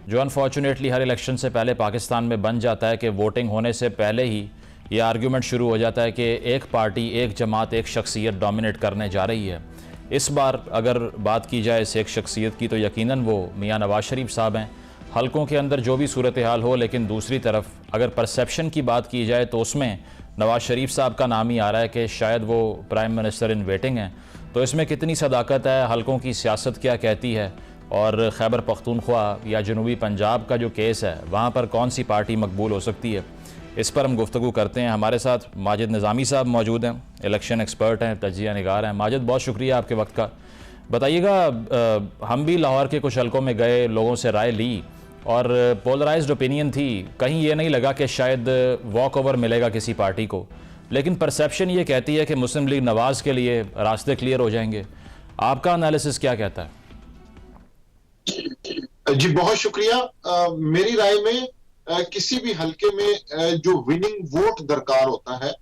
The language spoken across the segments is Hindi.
जो अनफॉर्चुनेटली हर इलेक्शन से पहले पाकिस्तान में बन जाता है कि वोटिंग होने से पहले ही ये आर्ग्यूमेंट शुरू हो जाता है कि एक पार्टी, एक जमात, एक शख्सियत डोमिनेट करने जा रही है। इस बार अगर बात की जाए इस एक शख्सियत की तो यकीनन वो मियाँ नवाज शरीफ साहब हैं। हलकों के अंदर जो भी सूरत हाल हो, लेकिन दूसरी तरफ अगर परसेप्शन की बात की जाए तो उसमें नवाज शरीफ साहब का नाम ही आ रहा है कि शायद वो प्राइम मिनिस्टर इन वेटिंग हैं। तो इसमें कितनी सदाकत है, हलकों की सियासत क्या कहती है, और खैबर पख्तूनख्वा या जनूबी पंजाब का जो केस है वहाँ पर कौन सी पार्टी मकबूल हो सकती है, इस पर हम गुफ्तगू करते हैं। हमारे साथ माजिद निज़ामी साहब मौजूद हैं, इलेक्शन एक्सपर्ट हैं, तजिया निगार हैं। माजिद, बहुत शुक्रिया आपके वक्त का। बताइएगा, हम भी लाहौर के कुछ हलकों में गए, लोगों से राय ली और पोलराइज्ड ओपिनियन थी। कहीं ये नहीं लगा कि शायद वॉक ओवर मिलेगा किसी पार्टी को, लेकिन परसेप्शन ये कहती है कि मुस्लिम लीग नवाज़ के लिए रास्ते क्लियर हो जाएंगे। आपका एनालिसिस क्या कहता है? जी बहुत शुक्रिया। मेरी राय में किसी भी हलके में जो विनिंग वोट दरकार होता है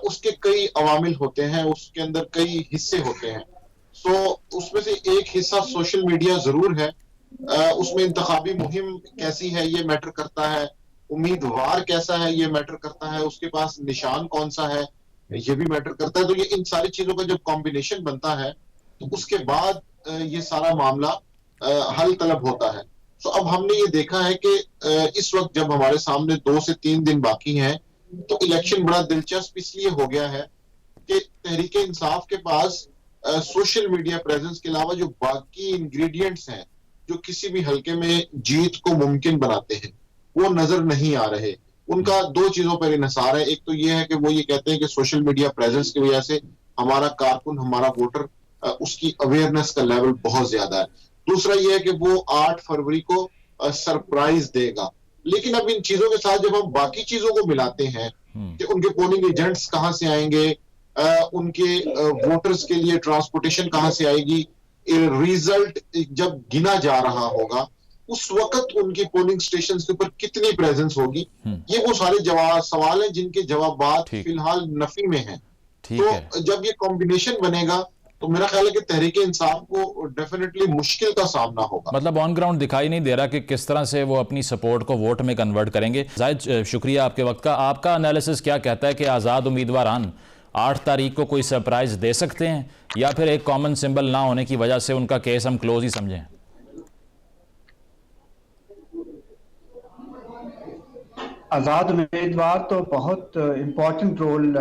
उसके कई अवामिल होते हैं, उसके अंदर कई हिस्से होते हैं। तो उसमें से एक हिस्सा सोशल मीडिया जरूर है। उसमें इंतखाबी मुहिम कैसी है ये मैटर करता है, उम्मीदवार कैसा है ये मैटर करता है, उसके पास निशान कौन सा है ये भी मैटर करता है। तो ये इन सारी चीजों का जब कॉम्बिनेशन बनता है तो उसके बाद ये सारा मामला हल तलब होता है। तो अब हमने ये देखा है कि इस वक्त जब हमारे सामने 2 से 3 दिन बाकी हैं तो इलेक्शन बड़ा दिलचस्प इसलिए हो गया है कि तहरीक इंसाफ के पास सोशल मीडिया प्रेजेंस के अलावा जो बाकी इंग्रेडिएंट्स हैं जो किसी भी हलके में जीत को मुमकिन बनाते हैं वो नजर नहीं आ रहे। उनका 2 चीजों पर इन्हिसार है। एक तो ये है कि वो ये कहते हैं कि सोशल मीडिया प्रेजेंस की वजह से हमारा कारकुन, हमारा वोटर, उसकी अवेयरनेस का लेवल बहुत ज्यादा है। दूसरा यह है कि वो 8 फरवरी को सरप्राइज देगा। लेकिन अब इन चीजों के साथ जब हम बाकी चीजों को मिलाते हैं कि उनके पोलिंग एजेंट्स कहां से आएंगे, उनके वोटर्स के लिए ट्रांसपोर्टेशन कहां से आएगी, रिजल्ट जब गिना जा रहा होगा उस वक्त उनकी पोलिंग स्टेशन के ऊपर कितनी प्रेजेंस होगी, ये वो सारे सवाल हैं जिनके जवाब फिलहाल नफी में हैं। तो जब ये कॉम्बिनेशन बनेगा तो मेरा ख्याल है कि तहरीक इंसाफ को डेफिनेटली मुश्किल का सामना होगा। मतलब ऑन ग्राउंड दिखाई नहीं दे रहा कि किस तरह से वो अपनी सपोर्ट को वोट में कन्वर्ट करेंगे। जाहिद, शुक्रिया आपके वक्त का। आपका एनालिसिस क्या कहता है कि आज़ाद उम्मीदवारान 8 तारीख को कोई सरप्राइज दे सकते हैं या फिर एक कॉमन सिंबल ना होने की वजह से उनका केस हम क्लोज ही समझें? आज़ाद उम्मीदवार तो बहुत इम्पोर्टेंट रोल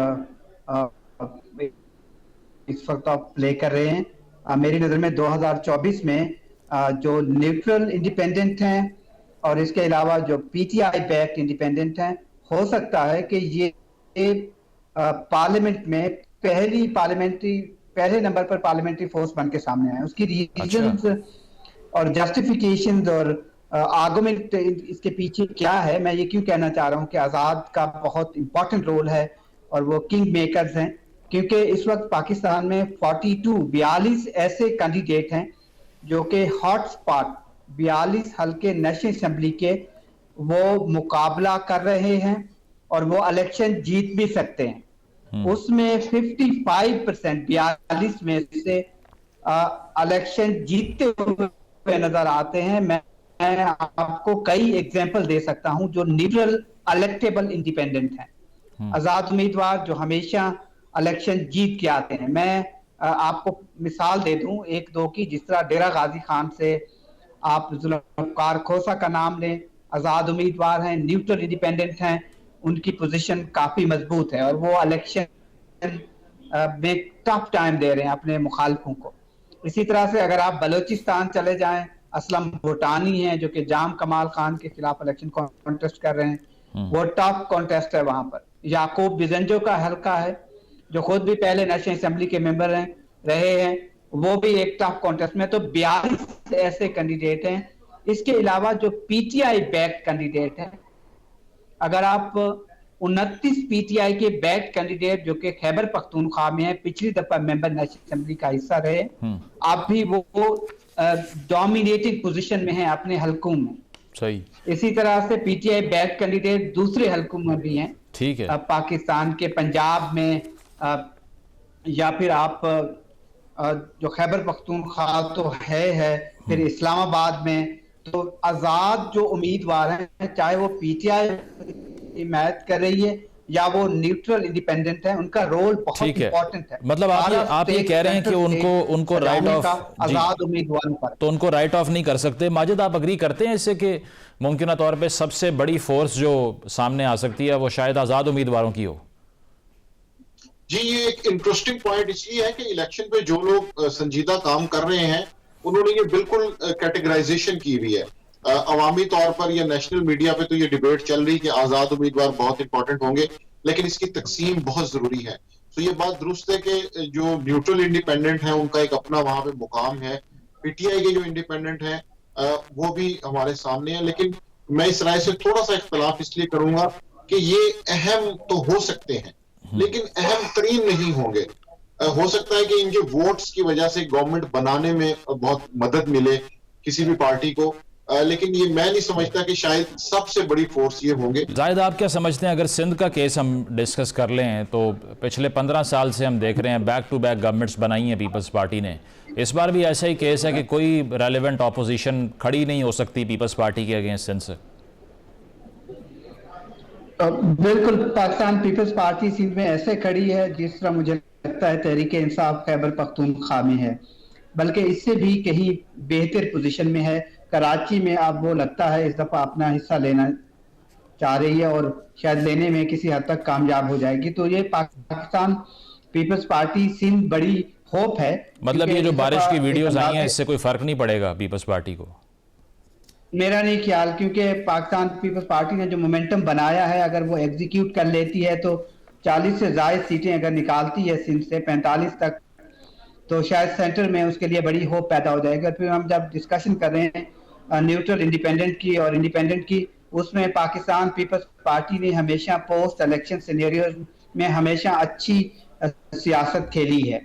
इस वक्त आप प्ले कर रहे हैं। मेरी नज़र में 2024 में जो न्यूट्रल इंडिपेंडेंट हैं और इसके अलावा जो पीटीआई बैक्ड इंडिपेंडेंट हैं, हो सकता है कि ये पार्लियामेंट में पहले नंबर पर पार्लियामेंट्री फोर्स बन के सामने आए। उसकी रीजंस और जस्टिफिकेशंस और आर्गुमेंट इसके पीछे क्या है, मैं ये क्यों कहना चाह रहा हूँ कि आज़ाद का बहुत इंपॉर्टेंट रोल है और वो किंग मेकर्स हैं, क्योंकि इस वक्त पाकिस्तान में 42 ऐसे कैंडिडेट हैं जो कि हॉट स्पॉट 42 हल्के नेशनल असेंबली के वो मुकाबला कर रहे हैं और वो इलेक्शन जीत भी सकते हैं। उसमें 55% 42 में से इलेक्शन जीतते हुए नजर आते हैं। मैं आपको कई एग्जाम्पल दे सकता हूं जो न्यूट्रल इलेक्टेबल इंडिपेंडेंट हैं, आजाद उम्मीदवार जो हमेशा इलेक्शन जीत के आते हैं। मैं आपको मिसाल दे दूं 1-2 की, जिस तरह डेरा गाजी खान से आप जुल्फ़िकार खोसा का नाम लें, आजाद उम्मीदवार हैं, न्यूट्रल इंडिपेंडेंट हैं, उनकी पोजीशन काफी मजबूत है और वो इलेक्शन में टफ टाइम दे रहे हैं अपने मुखालिफों को। इसी तरह से अगर आप बलोचिस्तान चले जाएं, असलम भूटानी हैं जो कि जाम कमाल खान के खिलाफ इलेक्शन कॉन्टेस्ट कर रहे हैं, वो टफ कॉन्टेस्ट है वहां पर। याकूब बिजंजो का हल्का है जो खुद भी पहले नेशनल असेंबली के मेंबर रहे हैं, वो भी एक टफ कॉन्टेस्ट में। तो 42 ऐसे कैंडिडेट हैं। इसके अलावा जो पीटीआई बैक्ड कैंडिडेट हैं, अगर आप 29 पीटीआई के बैक्ड कैंडिडेट जो कि खैबर पख्तूनख्वा में है, पिछली दफा मेंबर नेशनल असेंबली का हिस्सा रहे, आप भी वो डोमिनेटिंग पोजीशन में हैं अपने हलकों में। सही। इसी तरह से पीटीआई बैक्ड कैंडिडेट दूसरे हलकों में भी हैं। ठीक है। पाकिस्तान के पंजाब में या फिर आप जो खैबर पख्तूनख्वा तो है, फिर इस्लामाबाद में तो आजाद जो उम्मीदवार हैं, चाहे वो पीटीआई हिमायत कर रही है या वो न्यूट्रल इंडिपेंडेंट है, उनका रोल बहुत ठीक है, इंपॉर्टेंट है। मतलब आप ये कह रहे हैं कि उनको राइट ऑफ आजाद उम्मीदवारों पर, तो उनको राइट ऑफ नहीं कर सकते। माजिद, आप अग्री करते हैं इससे कि मुमकिन तौर पे सबसे बड़ी फोर्स जो सामने आ सकती है वो शायद आजाद उम्मीदवारों की हो? जी, ये एक इंटरेस्टिंग पॉइंट इसलिए है कि इलेक्शन पे जो लोग संजीदा काम कर रहे हैं उन्होंने ये बिल्कुल कैटेगराइजेशन की हुई है। अवामी तौर पर या नेशनल मीडिया पे तो ये डिबेट चल रही कि आजाद उम्मीदवार बहुत इंपॉर्टेंट होंगे, लेकिन इसकी तकसीम बहुत जरूरी है। तो ये बात दुरुस्त है कि जो न्यूट्रल इंडिपेंडेंट है उनका एक अपना वहां पे मुकाम है। पीटीआई के जो इंडिपेंडेंट है वो भी हमारे सामने है, लेकिन मैं इस राय से थोड़ा सा इख्तलाफ इसलिए करूंगा कि ये अहम तो हो सकते हैं लेकिन अहम तरीन नहीं होंगे। हो सकता है कि इनके वोट्स की वजह से गवर्नमेंट बनाने में बहुत मदद मिले किसी भी पार्टी को, लेकिन ये मैं नहीं समझता कि शायद सबसे बड़ी फोर्स ये होंगे। जाहिद, आप क्या समझते हैं? अगर सिंध का केस हम डिस्कस कर लें तो पिछले 15 साल से हम देख रहे हैं बैक टू बैक गवर्नमेंट्स बनाई हैं पीपल्स पार्टी ने। इस बार भी ऐसा ही केस है कि कोई रेलेवेंट ऑपोजिशन खड़ी नहीं हो सकती पीपल्स पार्टी के अगेंस्ट सिंध से। बिल्कुल, पाकिस्तान पीपल्स पार्टी सिंध में ऐसे खड़ी है जिस तरह मुझे लगता है तहरीक इंसाफ खैबर पख्तूनख्वा में है, बल्कि इससे भी कहीं बेहतर पोजीशन में है। कराची में अब वो लगता है इस दफा अपना हिस्सा लेना चाह रही है और शायद लेने में किसी हद तक कामयाब हो जाएगी। तो ये पाकिस्तान पीपल्स पार्टी सिंध बड़ी होप है। मतलब ये जो बारिश की वीडियोस आई हैं इससे कोई फर्क नहीं पड़ेगा पीपल्स पार्टी को? मेरा नहीं ख्याल, क्योंकि पाकिस्तान पीपल्स पार्टी ने जो मोमेंटम बनाया है अगर वो एग्जीक्यूट कर लेती है तो 40 से ज्यादा सीटें अगर निकालती है सिंध से 45 तक, तो शायद सेंटर में उसके लिए बड़ी होप पैदा हो जाएगी। फिर हम जब डिस्कशन कर रहे हैं न्यूट्रल इंडिपेंडेंट की और इंडिपेंडेंट की, उसमें पाकिस्तान पीपल्स पार्टी ने हमेशा पोस्ट इलेक्शन सिनेरियो में हमेशा अच्छी सियासत खेली है।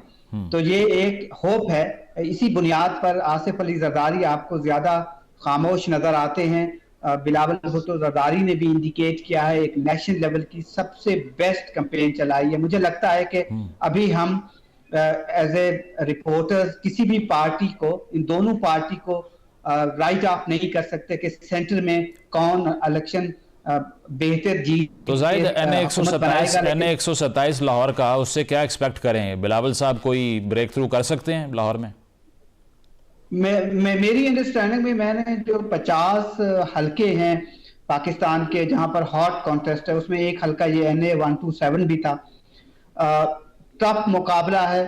तो ये एक होप है। इसी बुनियाद पर आसिफ अली जरदारी आपको ज्यादा खामोश नजर आते हैं। बिलावल भुट्टो जरदारी ने भी इंडिकेट किया है एक नेशनल लेवल की सबसे बेस्ट कैंपेन चलाई है। मुझे लगता है कि अभी हम एज ए रिपोर्टर्स किसी भी पार्टी को, इन दोनों पार्टी को राइट ऑफ नहीं कर सकते कि सेंटर में कौन इलेक्शन बेहतर जीत। तो जाहिद NA 127 लाहौर का, उससे क्या एक्सपेक्ट करें? बिलावल साहब कोई ब्रेक थ्रू कर सकते हैं लाहौर में? मेरी अंडरस्टैंडिंग में मैंने जो 50 हलके हैं पाकिस्तान के जहां पर हॉट कॉन्टेस्ट है, उसमें एक हलका ये NA 127 भी था। टफ मुकाबला है,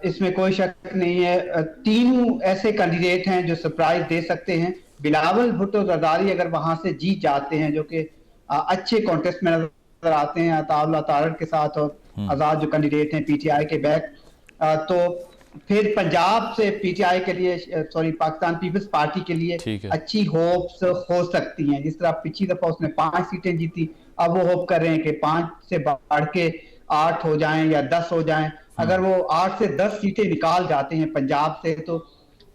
इसमें कोई शक नहीं है। तीनों ऐसे कैंडिडेट हैं जो सरप्राइज दे सकते हैं। बिलावल भुट्टो जरदारी अगर वहां से जीत जाते हैं, जो कि अच्छे कॉन्टेस्ट में नजर आते हैं अताउल्लाह तारड़ के साथ और आजाद जो कैंडिडेट हैं पीटीआई के बैक, तो फिर पंजाब से पीटीआई के लिए, सॉरी, पाकिस्तान पीपल्स पार्टी के लिए अच्छी होप्स हो सकती हैं। जिस तरह पिछली दफा उसने 5 सीटें जीती, अब वो होप कर रहे हैं कि 5 से बढ़ के 8 हो जाएं या 10 हो जाएं। अगर वो 8 से 10 सीटें निकाल जाते हैं पंजाब से तो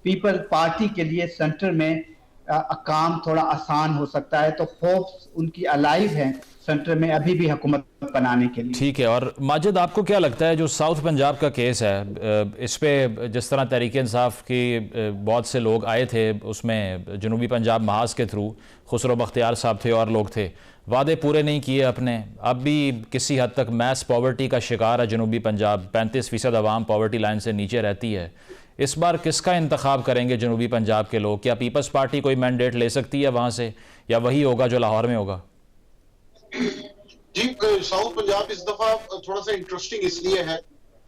पीपल्स पार्टी के लिए सेंटर में काम थोड़ा आसान हो सकता है। तो होप्स उनकी अलाइव हैं सेंटर में अभी भी हुकूमत बनाने के लिए। ठीक है। और माजिद, आपको क्या लगता है जो साउथ पंजाब का केस है, इस पे जिस तरह तहरीक इंसाफ की बहुत से लोग आए थे, उसमें जनूबी पंजाब महाज के थ्रू खुसरो बख्तियार साहब थे और लोग थे, वादे पूरे नहीं किए अपने, अब भी किसी हद तक मैस पॉवर्टी का शिकार है जनूबी पंजाब, 35% आवाम पॉवर्टी लाइन से नीचे रहती है। इस बार किसका इंतखाब करेंगे जनूबी पंजाब के लोग? क्या पीपल्स पार्टी कोई मैंडेट ले सकती है वहाँ से, या वही होगा जो लाहौर में होगा? जी, साउथ पंजाब इस दफा थोड़ा सा इंटरेस्टिंग इसलिए है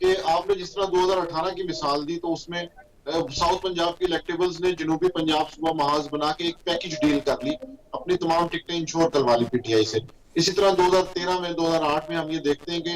कि आपने जिस तरह 2018 की मिसाल दी, तो उसमें साउथ पंजाब के इलेक्टेबल्स ने जनूबी पंजाब सूबा महाज बना के एक पैकेज डील कर ली, अपनी तमाम टिकटें इंश्योर करवा ली पीटीआई से। इसी तरह 2013 में 2008 में हम ये देखते हैं कि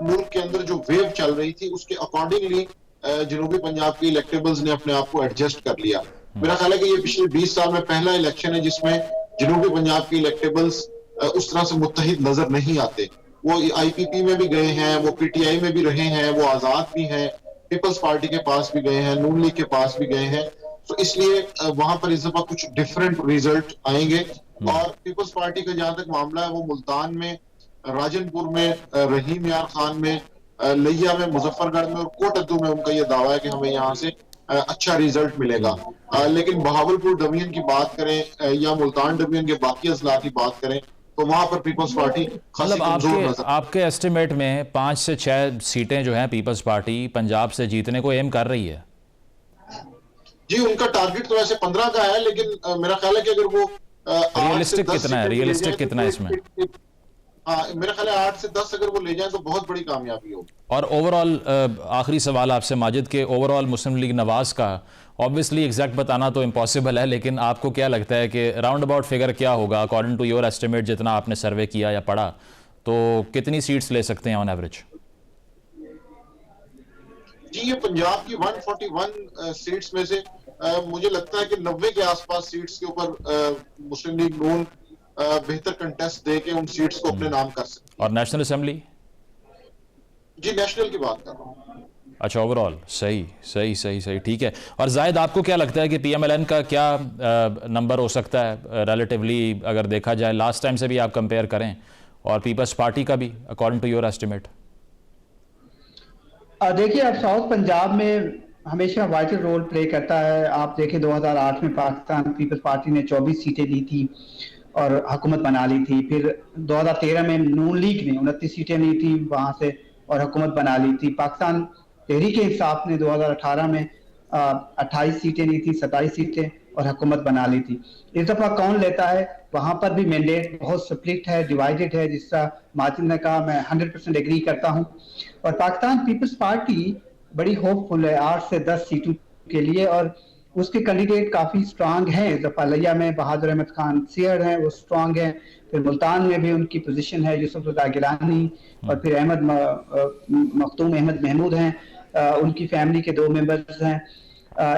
मुल्क के अंदर जो वेव चल रही थी उसके अकॉर्डिंगली जनूबी पंजाब के इलेक्टेबल्स ने अपने आप को एडजस्ट कर लिया। मेरा ख्याल है कि ये पिछले 20 साल में पहला इलेक्शन है जिसमें जनूबी पंजाब के इलेक्टेबल्स उस तरह से मुत्तहिद नजर नहीं आते। वो IPP में भी गए हैं, वो PTI में भी रहे हैं, वो आजाद भी हैं, पीपल्स पार्टी के पास भी गए हैं, नून लीग के पास भी गए हैं। तो इसलिए वहां पर इस दफा कुछ डिफरेंट रिजल्ट आएंगे। और पीपल्स पार्टी का जहां तक मामला है, वो मुल्तान में, राजनपुर में, रहीम यार खान में, लिया में, मुजफ्फरगढ़ में और कोटद्दू में उनका यह दावा है कि हमें यहाँ से अच्छा रिजल्ट मिलेगा। लेकिन बहावलपुर डिवीजन की बात करें या मुल्तान डिवीजन के बाकी अजला की बात करें तो वहां पर पीपल्स पार्टी खासी मतलब कमजोर आपके नजर। आपके एस्टिमेट में 5 से 6 सीटें जो हैं पीपल्स पार्टी पंजाब से जीतने को एम कर रही है। जी, उनका टारगेट तो वैसे 15 का है, लेकिन मेरा ख्याल है कि अगर वो 8 से रियलिस्टिक 10 कितना है, सीटें भी ले रियलिस्टिक जाएं तो कितना है इसमें? मेरा ख्याल है 8 से 10 अगर वो ले जाएं तो बहुत बड़ी कामयाबी होगी। और ओवरऑल आखिरी सवाल आपसे माजिद के, ओवरऑल मुस्लिम लीग नवाज का ऑब्वियसली एग्जैक्ट बताना तो इम्पॉसिबल है, लेकिन आपको क्या लगता है कि राउंड अबाउट फिगर क्या होगा अकॉर्डिंग टू योर एस्टिमेट, जितना आपने सर्वे किया या पढ़ा, तो कितनी सीट्स ले सकते हैं ऑन एवरेज? जी, ये पंजाब की 141 सीट्स में से मुझे लगता है कि 90 के आसपास सीट्स के ऊपर मुस्लिम लीग नून बेहतर कंटेस्ट दे के उन सीट्स को अपने नाम कर सकती है। और नेशनल असेंबली? जी, नेशनल की बात कर रहा हूँ। अच्छा, ओवरऑल सही सही सही सही, ठीक है। और जायद, आपको क्या लगता है कि पीएमएलएन का क्या नंबर हो सकता है रिलेटिवली, अगर देखा जाए लास्ट टाइम से भी आप कंपेयर करें, और पीपल्स पार्टी का भी अकॉर्डिंग टू योर एस्टिमेट? देखिए, अब साउथ पंजाब में हमेशा वाइटल रोल प्ले करता है। आप देखें 2008 में पाकिस्तान पीपल्स पार्टी ने 24 सीटें ली थी और हुकूमत बना ली थी। फिर 2013 में नून लीग ने 29 सीटें ली थी वहां से और हुकूमत बना ली थी। पाकिस्तान तहरीक इंसाफ ने 2018 में 28 सीटें ली थी, 27 सीटें और हुकूमत बना ली थी। इस दफा कौन लेता है, वहां पर भी मैंडेट बहुत स्प्लिट है, डिवाइडेड है, जिसका माजिद ने कहा, मैं 100% एग्री करता हूं। और पाकिस्तान पीपल्स पार्टी बड़ी होपफुल है 8 से 10 सीटों के लिए, और उसके कैंडिडेट काफी स्ट्रांग हैं। इस दफा लिया में बहादुर अहमद खान सियर हैं, वो स्ट्रांग हैं। फिर मुल्तान में भी उनकी पोजीशन है, यूसुफ रजा गिलानी, और फिर मखदूम अहमद महमूद हैं, उनकी फैमिली के 2 मेंबर्स हैं।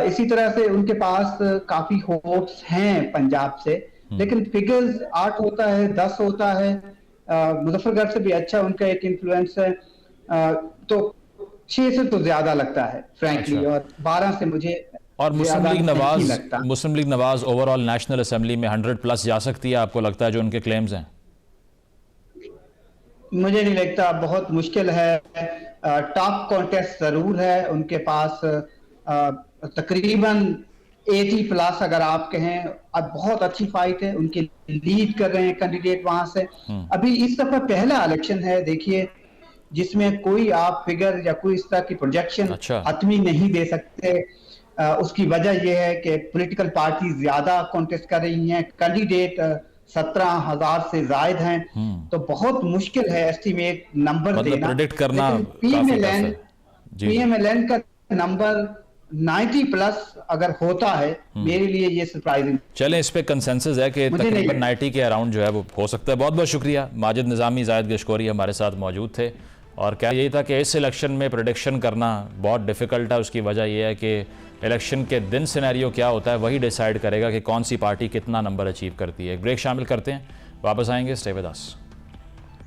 इसी तरह से उनके पास काफी होप्स हैं पंजाब से, लेकिन फिगर्स 8 होता है, 10 होता है। मुजफ्फरगढ़ से भी अच्छा उनका एक इन्फ्लुएंस है, तो 6 से तो ज्यादा लगता है फ्रैंकली। अच्छा। और 12 से मुझे और Muslim League Nawaz overall national assembly में 100+ जा सकती है, आपको लगता है, जो उनके क्लेम्स हैं? मुझे नहीं लगता, बहुत मुश्किल है। टॉप कॉन्टेस्ट जरूर है उनके पास, तकरीबन 80+ अगर आप कहें। अब बहुत अच्छी फाइट है, उनके लीड कर रहे हैं कैंडिडेट वहां से। अभी इस दफा पहला इलेक्शन है, देखिए, जिसमें कोई आप फिगर या कोई इस तरह की प्रोजेक्शन हतमी नहीं दे सकते। उसकी वजह यह है कि पॉलिटिकल पार्टी ज्यादा कॉन्टेस्ट कर रही हैं, कैंडिडेट 17,000 से ज्यादा हैं, तो बहुत मुश्किल है एस्टिमेट नंबर देना, प्रेडिक्ट करना। पीएमएलएन का नंबर 90+ अगर होता है, मेरे लिए ये सरप्राइजिंग। चलें, इस पे कंसेंसस है कि तकरीबन 90 के अराउंड जो है वो हो सकता है। बहुत बहुत शुक्रिया। माजिद निज़ामी, जायद गशकोरी हमारे साथ मौजूद थे, और क्या यही था कि इस इलेक्शन में प्रेडिक्शन करना बहुत डिफ़िकल्ट है। उसकी वजह यह है कि इलेक्शन के दिन सिनेरियो क्या होता है वही डिसाइड करेगा कि कौन सी पार्टी कितना नंबर अचीव करती है। ब्रेक शामिल करते हैं, वापस आएंगे, स्टे विद अस।